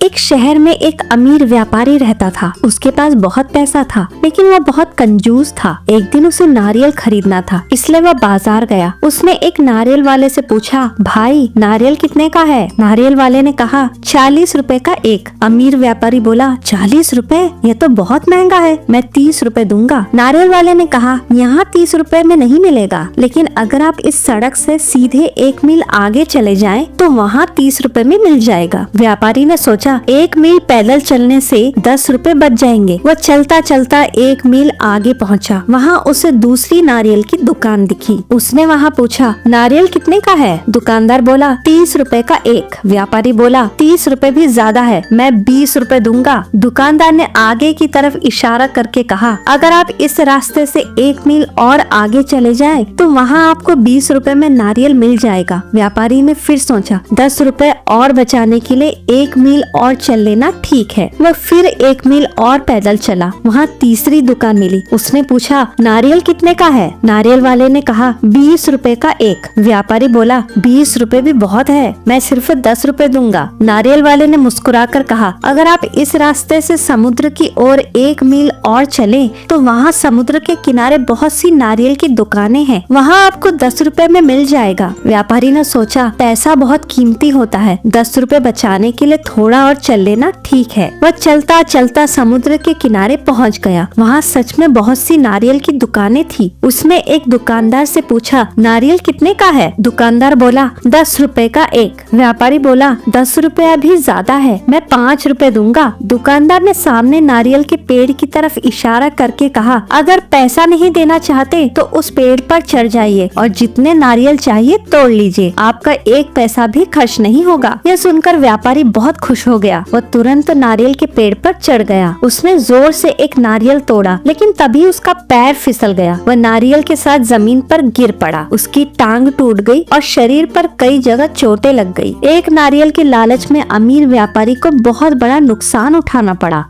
एक शहर में एक अमीर व्यापारी रहता था। उसके पास बहुत पैसा था, लेकिन वह बहुत कंजूस था। एक दिन उसे नारियल खरीदना था, इसलिए वह बाजार गया। उसने एक नारियल वाले से पूछा, भाई नारियल कितने का है? नारियल वाले ने कहा 40 रुपए का एक। अमीर व्यापारी बोला, 40 रुपए? यह तो बहुत महंगा है, मैं 30 रुपए दूंगा। नारियल वाले ने कहा, यहाँ 30 रुपए में नहीं मिलेगा, लेकिन अगर आप इस सड़क से सीधे 1 मील आगे चले जाएं, तो वहाँ 30 रुपए में मिल जाएगा। व्यापारी ने सोचा 1 मील पैदल चलने से 10 रुपए बच जाएंगे। वह चलता चलता 1 मील आगे पहुंचा। वहाँ उसे दूसरी नारियल की दुकान दिखी। उसने वहाँ पूछा, नारियल कितने का है? दुकानदार बोला, 30 रुपए का एक। व्यापारी बोला, 30 रुपए भी ज्यादा है, मैं 20 रुपए दूंगा। दुकानदार ने आगे की तरफ इशारा करके कहा, अगर आप इस रास्ते से 1 मील और आगे चले जाएं, तो वहाँ आपको 20 रुपए में नारियल मिल जाएगा। व्यापारी ने फिर सोचा, 10 रुपए और बचाने के लिए 1 मील और चल लेना ठीक है। वह फिर 1 मील और पैदल चला। वहाँ तीसरी दुकान मिली। उसने पूछा, नारियल कितने का है? नारियल वाले ने कहा, 20 रुपए का एक। व्यापारी बोला, 20 रुपए भी बहुत है, मैं सिर्फ 10 रुपए दूंगा। नारियल वाले ने मुस्कुराकर कहा, अगर आप इस रास्ते से समुद्र की ओर 1 मील और चले, तो वहाँ समुद्र के किनारे बहुत सी नारियल की दुकानें हैं, वहाँ आपको 10 रुपए में मिल जाएगा। व्यापारी ने सोचा, पैसा बहुत कीमती होता है, 10 रुपए बचाने के लिए थोड़ा और चल लेना ठीक है। वह चलता चलता समुद्र के किनारे पहुंच गया। वहाँ सच में बहुत सी नारियल की दुकानें थी। उसने एक दुकानदार से पूछा, नारियल कितने का है? दुकानदार बोला, 10 रुपए का एक। व्यापारी बोला, 10 रुपया भी ज्यादा है, मैं 5 रुपए दूंगा। दुकानदार ने सामने नारियल के पेड़ की तरफ इशारा करके कहा, अगर पैसा नहीं देना चाहते तो उस पेड़ पर चढ़ जाइए और जितने नारियल चाहिए तोड़ लीजिए, आपका 1 पैसा भी खर्च नहीं होगा। यह सुनकर व्यापारी बहुत खुश हो गया। वह तुरंत नारियल के पेड़ पर चढ़ गया। उसने जोर से एक नारियल तोड़ा, लेकिन तभी उसका पैर फिसल गया। वह नारियल के साथ जमीन पर गिर पड़ा। उसकी टांग टूट गई और शरीर पर कई जगह चोटें लग गई। एक नारियल के लालच में अमीर व्यापारी को बहुत बड़ा नुकसान उठाना पड़ा।